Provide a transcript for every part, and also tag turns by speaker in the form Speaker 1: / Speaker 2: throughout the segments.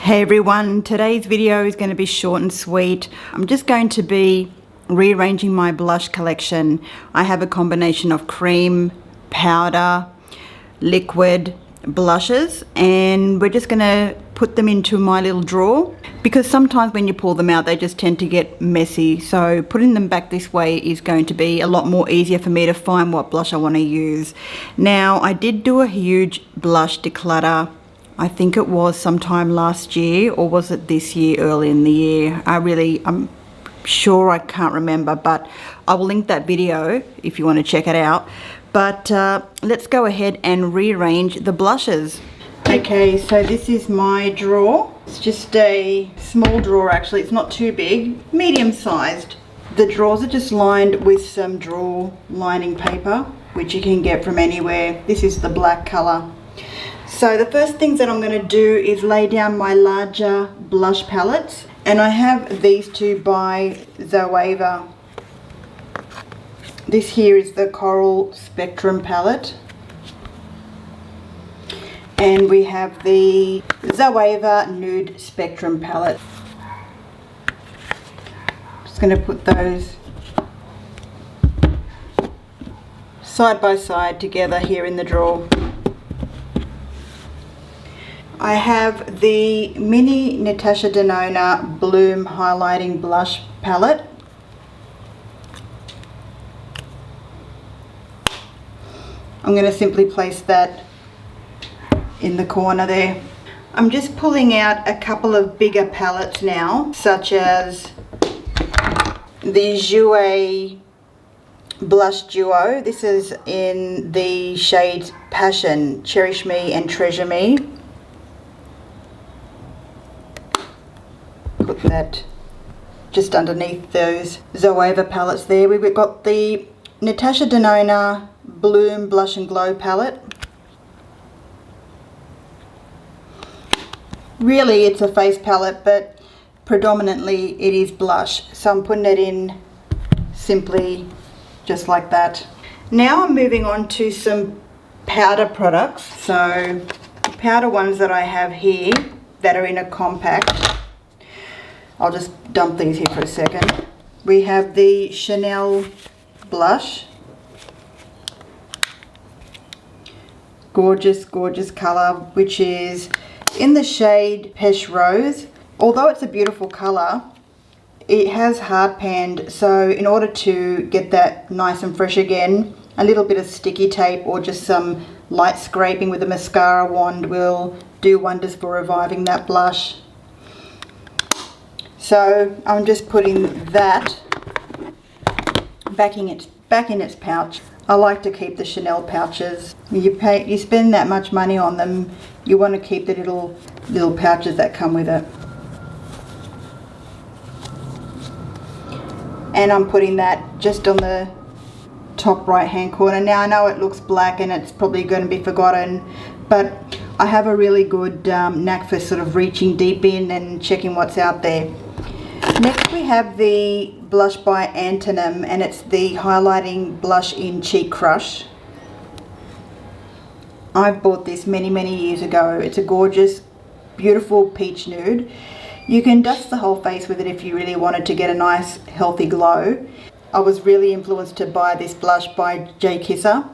Speaker 1: Hey everyone, today's video is going to be short and sweet. I'm just going to be rearranging my blush collection. I have a combination of cream, powder, liquid blushes, and we're just going to put them into my little drawer because sometimes when you pull them out they just tend to get messy, so putting them back this way is going to be a lot more easier for me to find what blush I want to use. Now, I did do a huge blush declutter. I think it was sometime last year, or was it this year, early in the year? I'm sure, I can't remember, but I will link that video if you want to check it out. But let's go ahead and rearrange the blushes. Okay, so this is my drawer. It's just a small drawer actually, it's not too big, medium sized. The drawers are just lined with some drawer lining paper, which you can get from anywhere. This is the black color. So the first things that I'm going to do is lay down my larger blush palettes, and I have these two by Zoeva. This here is the Coral Spectrum palette, and we have the Zoeva Nude Spectrum palette. Just going to put those side by side together here in the drawer. I have the mini Natasha Denona Bloom Highlighting Blush palette. I'm going to simply place that in the corner there. I'm just pulling out a couple of bigger palettes now, such as the Jouer Blush Duo. This is in the shades Passion, Cherish Me and Treasure Me. Put that just underneath those Zoeva palettes there. We've got the Natasha Denona Bloom Blush and Glow palette. Really it's a face palette, but predominantly it is blush, so I'm putting it in simply just like that. Now I'm moving on to some powder products. So the powder ones that I have here that are in a compact, I'll just dump these here for a second. We have the Chanel blush. Gorgeous, gorgeous color, which is in the shade Peche Rose. Although it's a beautiful color, it has hard panned, so in order to get that nice and fresh again, a little bit of sticky tape or just some light scraping with a mascara wand will do wonders for reviving that blush. So I'm just putting that back in its pouch. I like to keep the Chanel pouches. You spend that much money on them, you want to keep the little pouches that come with it. And I'm putting that just on the top right hand corner. Now I know it looks black and it's probably going to be forgotten, but I have a really good knack for sort of reaching deep in and checking what's out there. Next we have the blush by Antonym, and it's the highlighting blush in Cheek Crush. I've bought this many years ago. It's a gorgeous, beautiful peach nude. You can dust the whole face with it if you really wanted to get a nice healthy glow. I was really influenced to buy this blush by J Kisser,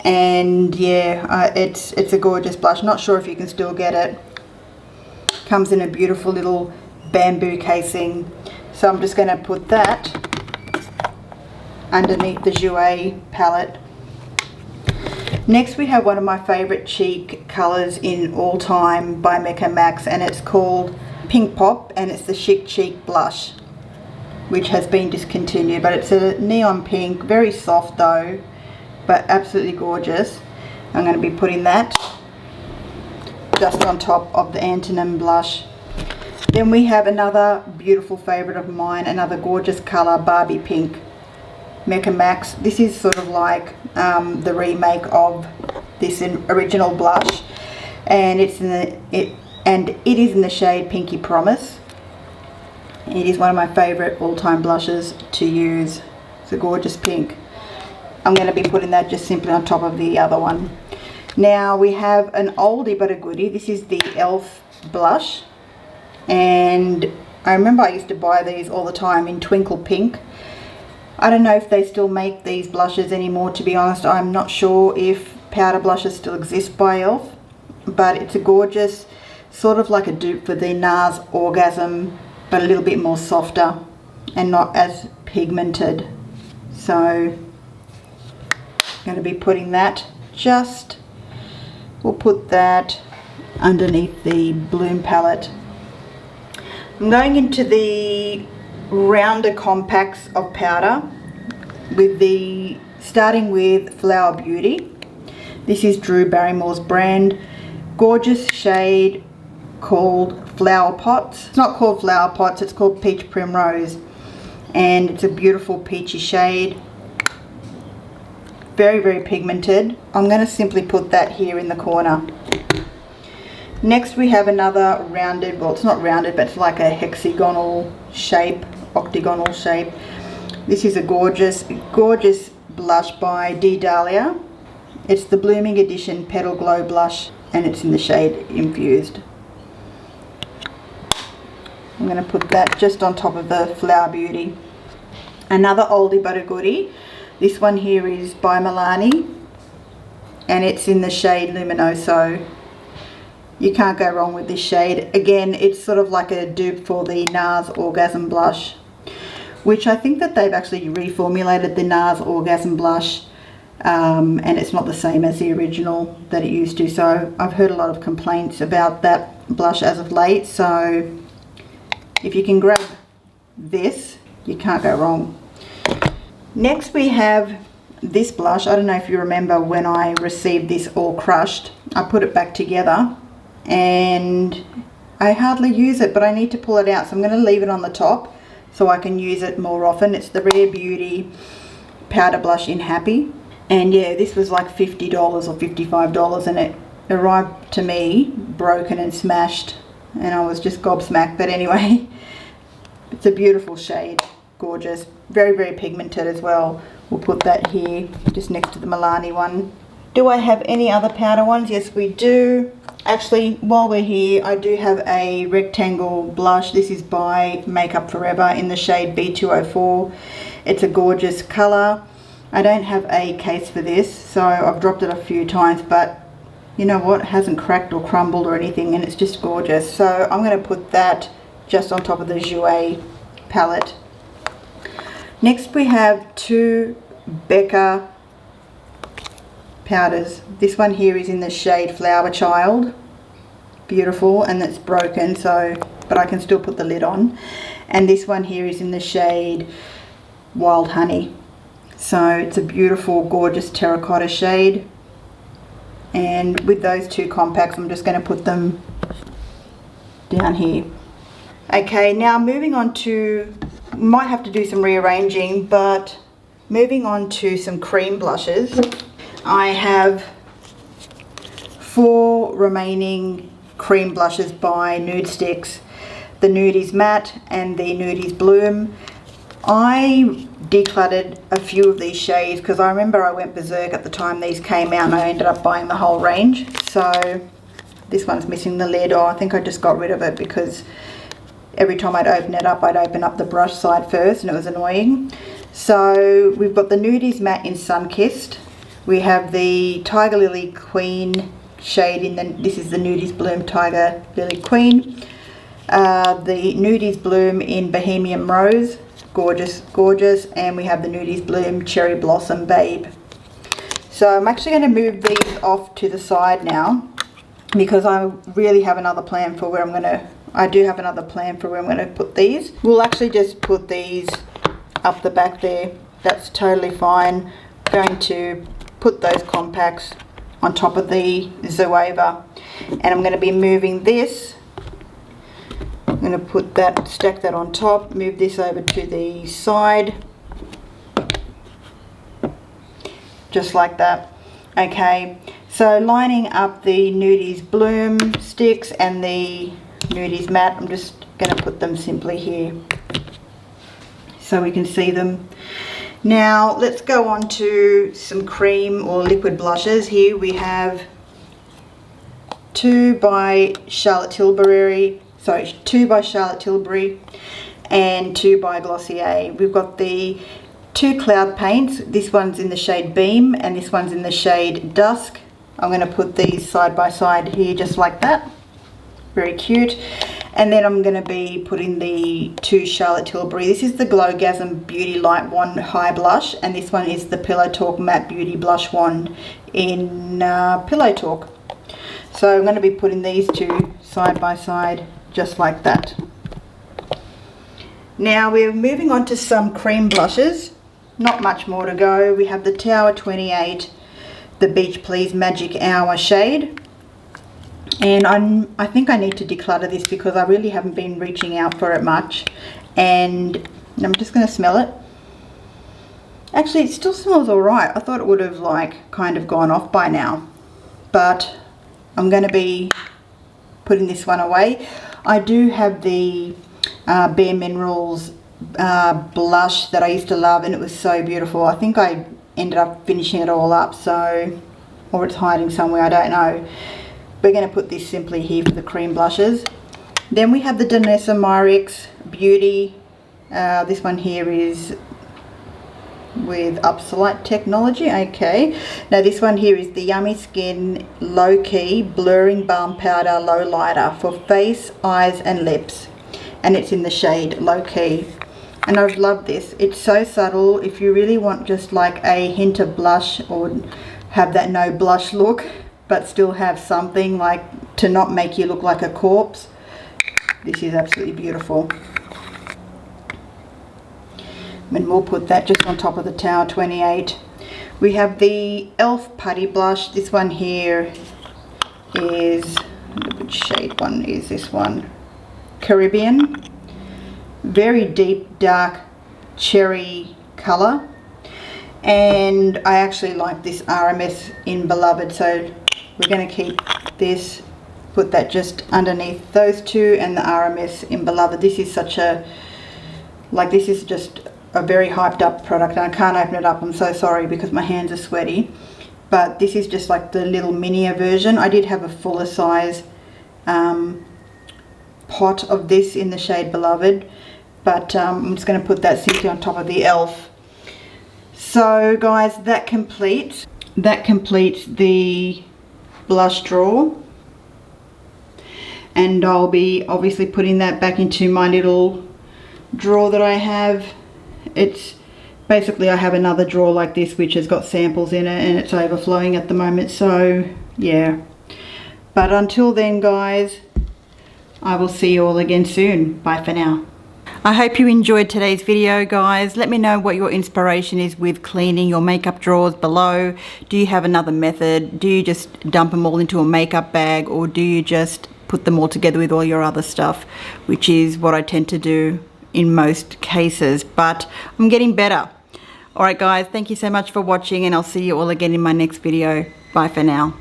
Speaker 1: and yeah, it's a gorgeous blush. Not sure if you can still get it. Comes in a beautiful little bamboo casing, so I'm just going to put that underneath the Jouer palette. Next we have one of my favorite cheek colors in all time by Mecca Max, and it's called Pink Pop, and it's the Chic Cheek blush, which has been discontinued, but it's a neon pink, very soft though, but absolutely gorgeous. I'm going to be putting that just on top of the Antonym blush. Then we have another beautiful favorite of mine, another gorgeous color, Barbie Pink, Mecca Max. This is sort of like the remake of this original blush, and it is in the shade Pinky Promise. It is one of my favorite all-time blushes to use. It's a gorgeous pink. I'm going to be putting that just simply on top of the other one. Now we have an oldie but a goodie. This is the e.l.f. blush. And I remember I used to buy these all the time in Twinkle Pink. I don't know if they still make these blushes anymore, to be honest. I'm not sure if powder blushes still exist by e.l.f. But it's a gorgeous, sort of like a dupe for the NARS Orgasm, but a little bit more softer and not as pigmented. So I'm going to be putting that we'll put that underneath the Bloom palette. I'm going into the rounder compacts of powder with starting with Flower Beauty. This is Drew Barrymore's brand. Gorgeous shade called Flower Pots. It's not called Flower Pots, it's called Peach Primrose. And it's a beautiful peachy shade. Very, very pigmented. I'm going to simply put that here in the corner. Next we have another rounded, well it's not rounded, but it's like a hexagonal shape, octagonal shape. This is a gorgeous, gorgeous blush by D. Dahlia. It's the Blooming Edition Petal Glow Blush and it's in the shade Infused. I'm going to put that just on top of the Flower Beauty. Another oldie but a goodie. This one here is by Milani and it's in the shade Luminoso. You can't go wrong with this shade. Again, it's sort of like a dupe for the NARS Orgasm Blush, which I think that they've actually reformulated the NARS Orgasm Blush, and it's not the same as the original that it used to. So I've heard a lot of complaints about that blush as of late. So if you can grab this, you can't go wrong. Next we have this blush. I don't know if you remember when I received this all crushed. I put it back together and I hardly use it, but I need to pull it out. So I'm going to leave it on the top so I can use it more often. It's the Rare Beauty powder blush in Happy. And yeah, this was like $50 or $55 and it arrived to me broken and smashed and I was just gobsmacked. But anyway, it's a beautiful shade. Gorgeous, very, very pigmented as well. We'll put that here just next to the Milani one. Do I have any other powder ones? Yes, we do. Actually, while we're here, I do have a rectangle blush. This is by Makeup Forever in the shade B204. It's a gorgeous color. I don't have a case for this, so I've dropped it a few times, but you know what? It hasn't cracked or crumbled or anything, and it's just gorgeous. So I'm going to put that just on top of the Jouer palette. Next we have two Becca powders. This one here is in the shade Flower Child. Beautiful, and it's broken, so but I can still put the lid on. And this one here is in the shade Wild Honey. So it's a beautiful, gorgeous terracotta shade. And with those two compacts, I'm just going to put them down here. Okay, now moving on to, might have to do some rearranging, but moving on to some cream blushes. I have 4 remaining cream blushes by Nude Sticks. The Nudies Matte and the Nudies Bloom. I decluttered a few of these shades because I remember I went berserk at the time these came out and I ended up buying the whole range. So this one's missing the lid. Oh, I think I just got rid of it because every time I'd open it up, I'd open up the brush side first and it was annoying. So we've got the Nudies Matte in Sunkissed. We have the Tiger Lily Queen shade in this is the Nudies Bloom Tiger Lily Queen. The Nudies Bloom in Bohemian Rose. Gorgeous, gorgeous. And we have the Nudies Bloom Cherry Blossom Babe. So I'm actually going to move these off to the side now because I really have another plan for where I'm going to, I do have another plan for where I'm going to put these. We'll actually just put these up the back there. That's totally fine. I'm going to put those compacts on top of the Zoeva, and I'm going to be moving this. I'm going to put that, stack that on top, move this over to the side, just like that. Okay, so lining up the Nudies Bloom sticks and the Nudies Matte, I'm just going to put them simply here so we can see them. Now let's go on to some cream or liquid blushes. Here we have 2 by Charlotte Tilbury, So 2 by Charlotte Tilbury and 2 by Glossier. We've got the 2 cloud paints. This one's in the shade Beam and this one's in the shade Dusk. I'm going to put these side by side here just like that. Very cute. And then I'm going to be putting the 2 Charlotte Tilbury. This is the Glowgasm Beauty Light Wand High Blush, and this one is the Pillow Talk Matte Beauty Blush Wand in Pillow Talk. So I'm going to be putting these 2 side by side just like that. Now we're moving on to some cream blushes. Not much more to go. We have the Tower 28, the Beach Please Magic Hour shade. And I think I need to declutter this because I really haven't been reaching out for it much. And I'm just going to smell it. Actually, it still smells alright. I thought it would have like kind of gone off by now. But I'm going to be putting this one away. I do have the Bare Minerals blush that I used to love, and it was so beautiful. I think I ended up finishing it all up, so, or it's hiding somewhere, I don't know. We're going to put this simply here for the cream blushes. Then we have the Danessa Myricks Beauty. This one here is with Upslight Technology. Okay. Now this one here is the Yummy Skin Low Key Blurring Balm Powder Low Lighter for face, eyes and lips. And it's in the shade Low Key. And I've loved this. It's so subtle. If you really want just like a hint of blush or have that no blush look, but still have something like to not make you look like a corpse, this is absolutely beautiful. And we'll put that just on top of the Tower 28. We have the e.l.f. Putty Blush. This one here is, which shade one is this one? Caribbean. Very deep dark cherry colour. And I actually like this RMS in Beloved, so we're going to keep this, put that just underneath those 2 and the RMS in Beloved. This is such a, like, this is just a very hyped up product, and I can't open it up. I'm so sorry because my hands are sweaty, but this is just like the little minier version. I did have a fuller size pot of this in the shade Beloved, but I'm just going to put that simply on top of the e.l.f. So guys, that completes the blush drawer, and I'll be obviously putting that back into my little drawer that I have. It's basically, I have another drawer like this which has got samples in it and it's overflowing at the moment, so yeah. But until then guys, I will see you all again soon. Bye for now. I hope you enjoyed today's video guys. Let me know what your inspiration is with cleaning your makeup drawers below. Do you have another method? Do you just dump them all into a makeup bag, or do you just put them all together with all your other stuff, which is what I tend to do in most cases, but I'm getting better. Alright guys, thank you so much for watching, and I'll see you all again in my next video. Bye for now.